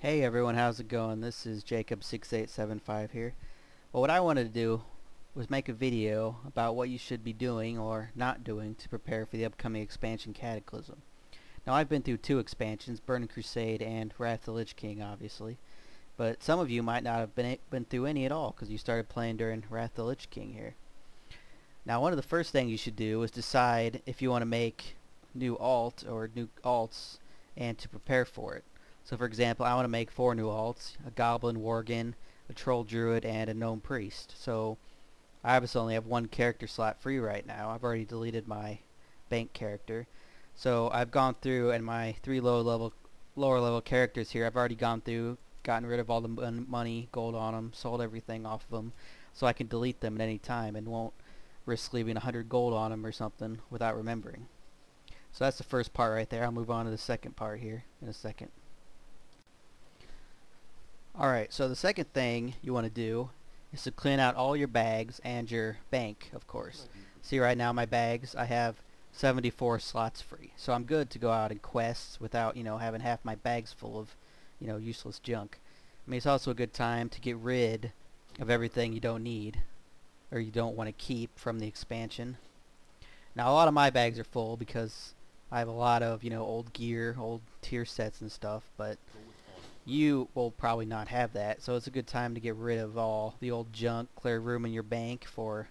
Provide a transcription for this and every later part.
Hey everyone, how's it going? This is Jacob6875 here. Well, what I wanted to do was make a video about what you should be doing or not doing to prepare for the upcoming expansion Cataclysm. Now, I've been through two expansions, Burning Crusade and Wrath of the Lich King, obviously. But some of you might not have been through any at all because you started playing during Wrath of the Lich King here. Now, one of the first things you should do is decide if you want to make new alts and to prepare for it. So for example, I want to make 4 new alts, a Goblin Worgen, a Troll Druid, and a Gnome Priest. So I obviously only have one character slot free right now. I've already deleted my bank character. So I've gone through, and my 3 lower level characters here, I've already gone through, gotten rid of all the money, gold on them, sold everything off of them, so I can delete them at any time and won't risk leaving 100 gold on them or something without remembering. So that's the first part right there. I'll move on to the second part here in a second. Alright, so the second thing you want to do is to clean out all your bags and your bank, of course. See right now my bags, I have 74 slots free. So I'm good to go out in quests without, having half my bags full of, useless junk. I mean, it's also a good time to get rid of everything you don't need or you don't want to keep from the expansion. Now, a lot of my bags are full because I have a lot of, old gear, old tier sets and stuff, but you will probably not have that, so it's a good time to get rid of all the old junk, clear room in your bank for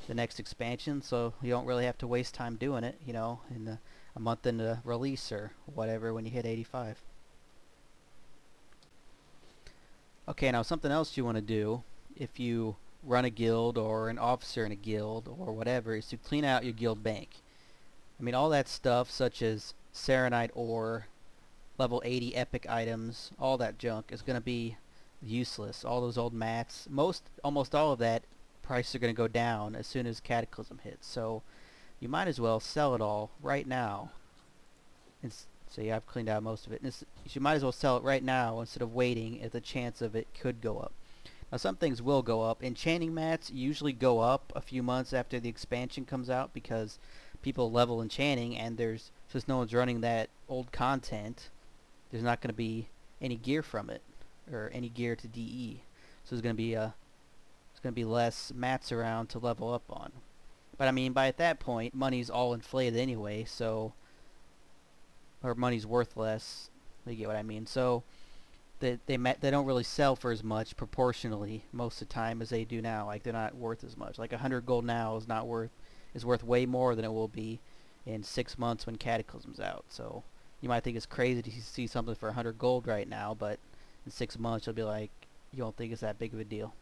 the next expansion, so you don't really have to waste time doing it, in a month into release or whatever when you hit 85. Okay, now something else you want to do if you run a guild or an officer in a guild or whatever is to clean out your guild bank. I mean, all that stuff such as Serenite ore, level 80 epic items, all that junk is going to be useless. All those old mats, almost all of that prices are going to go down as soon as Cataclysm hits. So you might as well sell it all right now. So yeah, I've cleaned out most of it. You might as well sell it right now instead of waiting if the chance of it could go up. Now some things will go up. Enchanting mats usually go up a few months after the expansion comes out because people level enchanting, and since no one's running that old content, there's not going to be any gear from it, or any gear to DE. So there's going to be less mats around to level up on. But I mean, by at that point, money's all inflated anyway, or money's worth less. You get what I mean? So they don't really sell for as much proportionally most of the time as they do now. Like, they're not worth as much. Like 100 gold now is worth way more than it will be in 6 months when Cataclysm's out. So you might think it's crazy to see something for 100 gold right now, but in 6 months you'll be like, you don't think it's that big of a deal.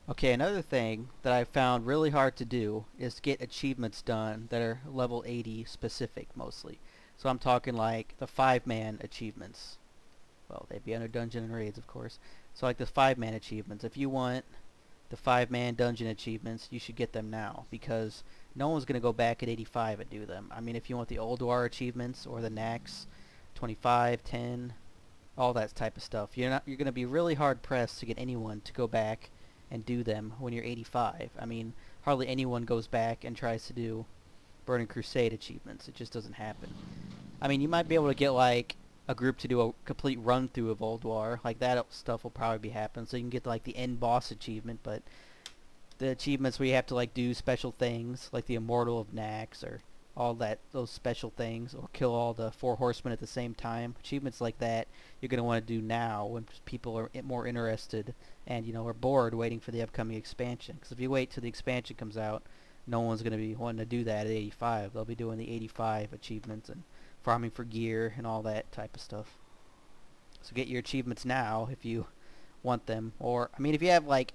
Okay, another thing that I found really hard to do is to get achievements done that are level 80 specific mostly. So I'm talking like the 5-man achievements. Well, they'd be under dungeon and raids, of course. So like the 5-man achievements. If you want the 5-man dungeon achievements, you should get them now, because no one's going to go back at 85 and do them. I mean, if you want the Old War achievements or the Nax 25, 10, all that type of stuff, you're going to be really hard pressed to get anyone to go back and do them when you're 85. I mean, hardly anyone goes back and tries to do Burning Crusade achievements. It just doesn't happen. I mean, you might be able to get like a group to do a complete run through of Old War. Like, that stuff will probably be happening, so you can get like the end boss achievement, but the achievements where you have to like do special things like the Immortal of Nax or all those special things, or kill all the 4 horsemen at the same time, achievements like that you're going to want to do now when people are more interested and are bored waiting for the upcoming expansion. Because if you wait till the expansion comes out, no one's going to be wanting to do that at 85. They'll be doing the 85 achievements and farming for gear and all that type of stuff. So get your achievements now if you want them. Or, I mean, if you have like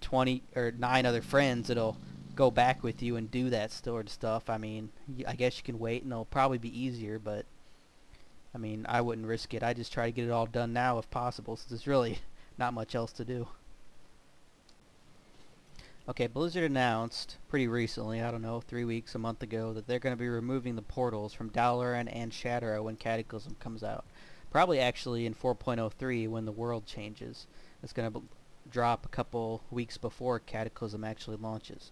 20 or 9 other friends that'll go back with you and do that stored stuff, I mean, I guess you can wait and it'll probably be easier, but I mean, I wouldn't risk it. I just try to get it all done now if possible, since there's really not much else to do. Okay, Blizzard announced pretty recently, I don't know, 3 weeks, a month ago, that they're going to be removing the portals from Dalaran and Shatterow when Cataclysm comes out. Probably actually in 4.03 when the world changes. It's going to drop a couple weeks before Cataclysm actually launches.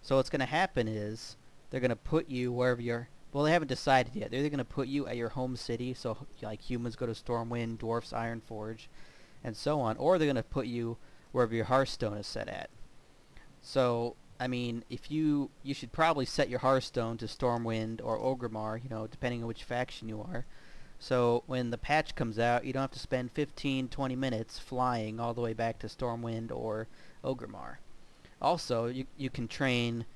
So what's going to happen is they're going to put you wherever your well, they haven't decided yet. They're either going to put you at your home city, so like humans go to Stormwind, dwarfs Ironforge, and so on, or they're going to put you wherever your Hearthstone is set at. So, I mean, if you should probably set your Hearthstone to Stormwind or Orgrimmar, you know, depending on which faction you are. So when the patch comes out, you don't have to spend 15-20 minutes flying all the way back to Stormwind or Orgrimmar. Also, you can train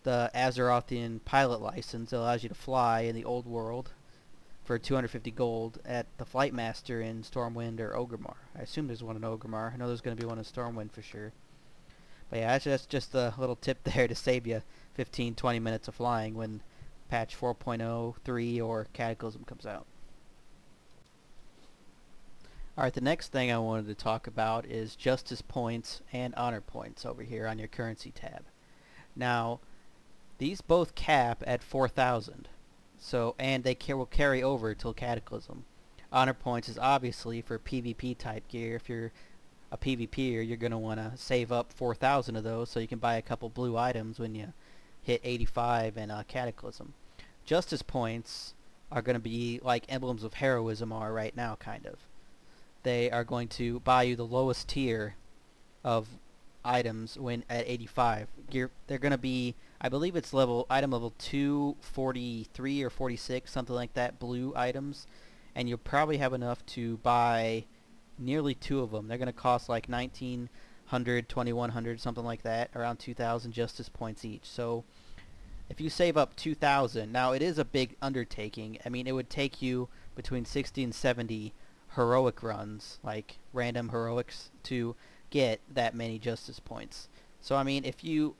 the Azerothian pilot license that allows you to fly in the old world for 250 gold at the Flight Master in Stormwind or Orgrimmar. I assume there's one in Orgrimmar. I know there's going to be one in Stormwind for sure. But yeah, that's just a little tip there to save you 15-20 minutes of flying when patch 4.0, 3, or Cataclysm comes out. Alright, the next thing I wanted to talk about is Justice Points and Honor Points over here on your Currency tab. Now, these both cap at 4,000, so and they will carry over till Cataclysm. Honor Points is obviously for PvP type gear. If you're a PvPer, you're going to want to save up 4,000 of those so you can buy a couple blue items when you hit 85 in Cataclysm. Justice Points are going to be like Emblems of Heroism are right now, kind of. They are going to buy you the lowest tier of items when at 85. They're going to be, I believe it's item level 243 or 46, something like that, blue items, and you'll probably have enough to buy nearly 2 of them. They're going to cost like 1,900, 2,100, something like that, around 2,000 Justice Points each. So if you save up 2,000, now it is a big undertaking. I mean, it would take you between 60 and 70 heroic runs, like random heroics, to get that many Justice Points. So I mean, if you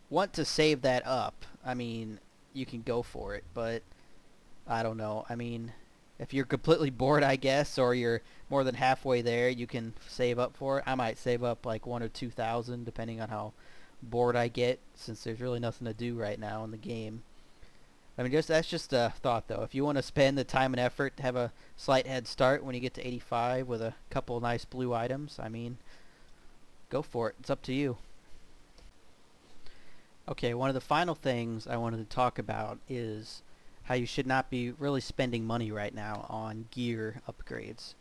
want to save that up, I mean, you can go for it, but I don't know. I mean, if you're completely bored, I guess, or you're more than halfway there, you can save up for it. I might save up like 1,000 or 2,000 depending on how bored I get, since there's really nothing to do right now in the game. I mean, that's just a thought, though. If you want to spend the time and effort to have a slight head start when you get to 85 with a couple nice blue items, I mean, go for it. It's up to you. Okay, one of the final things I wanted to talk about is how you should not be really spending money right now on gear upgrades.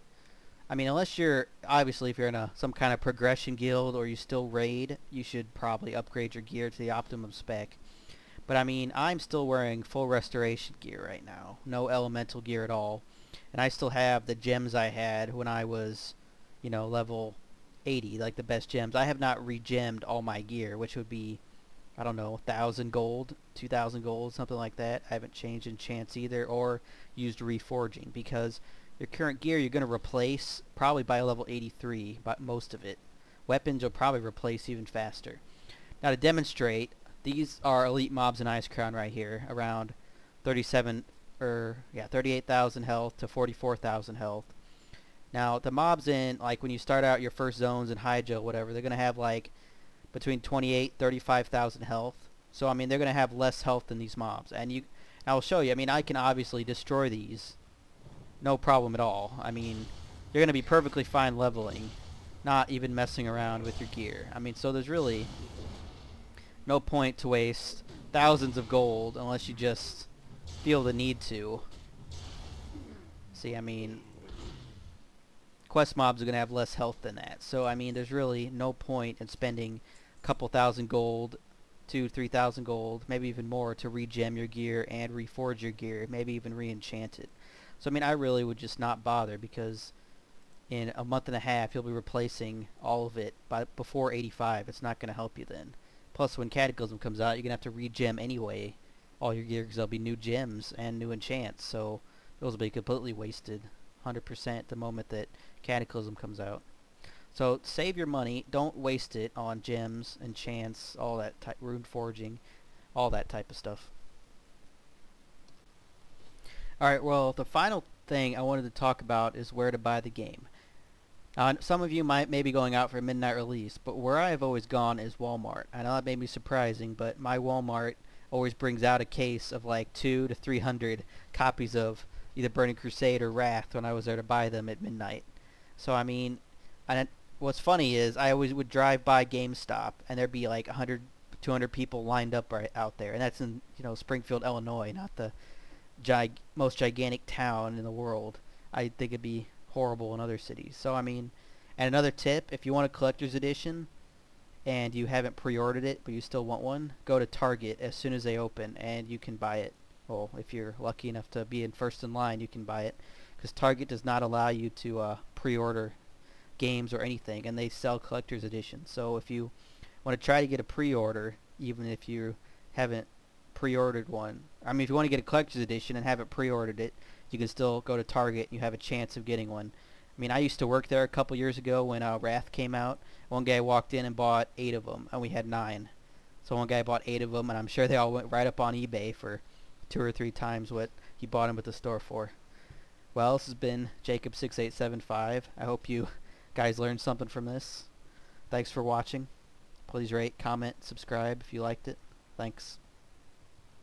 I mean, unless you're, obviously, if you're in some kind of progression guild or you still raid, you should probably upgrade your gear to the optimum spec. But I mean, I'm still wearing full restoration gear right now. No elemental gear at all. And I still have the gems I had when I was, you know, level 80, like the best gems. I have not re-gemmed all my gear, which would be, I don't know, 1,000 gold, 2,000 gold, something like that. I haven't changed enchants either or used reforging, because your current gear you're going to replace probably by level 83, but most of it. Weapons you'll probably replace even faster. Now to demonstrate, these are elite mobs in Icecrown right here, around 38,000 health to 44,000 health. Now the mobs in, like when you start out your first zones in Hyja, whatever, they're going to have like between 35,000 health. So I mean, they're going to have less health than these mobs. And I'll show you. I mean, I can obviously destroy these, no problem at all. I mean, you're going to be perfectly fine leveling, not even messing around with your gear. I mean, so there's really no point to waste thousands of gold unless you just feel the need to. See, I mean, quest mobs are going to have less health than that. So, I mean, there's really no point in spending a couple thousand gold, 2,000-3,000 gold, maybe even more, to re-gem your gear and reforge your gear, maybe even re-enchant it. So, I mean, I really would just not bother, because in a month and a half, you'll be replacing all of it before 85. It's not going to help you then. Plus, when Cataclysm comes out, you're going to have to re-gem anyway all your gear, because there'll be new gems and new enchants, so those will be completely wasted 100% the moment that Cataclysm comes out. So save your money, don't waste it on gems, enchants, all that type, rune forging, all that type of stuff. Alright, well, the final thing I wanted to talk about is where to buy the game. Some of you may be going out for a midnight release, but where I have always gone is Walmart. I know that may be surprising, but my Walmart always brings out a case of like 200 to 300 copies of either Burning Crusade or Wrath when I was there to buy them at midnight. So I mean, what's funny is I always would drive by GameStop and there'd be like 100, 200 people lined up right out there, and that's in, you know, Springfield, Illinois, not the most gigantic town in the world, I think it'd be horrible in other cities. So I mean, and another tip, if you want a collector's edition and you haven't pre-ordered it but you still want one, go to Target as soon as they open and you can buy it. Well, if you're lucky enough to be in first in line, you can buy it, because Target does not allow you to pre-order games or anything, and they sell collector's editions. So if you want to try to get a pre-order, even if you haven't pre-ordered one, I mean, if you want to get a collector's edition and haven't pre-ordered it, you can still go to Target and you have a chance of getting one. I mean, I used to work there a couple years ago when Wrath came out. One guy walked in and bought 8 of them, and we had 9. So one guy bought 8 of them, and I'm sure they all went right up on eBay for 2 or 3 times what he bought them at the store for. Well, this has been Jacob6875. I hope you guys learned something from this. Thanks for watching. Please rate, comment, subscribe if you liked it. Thanks.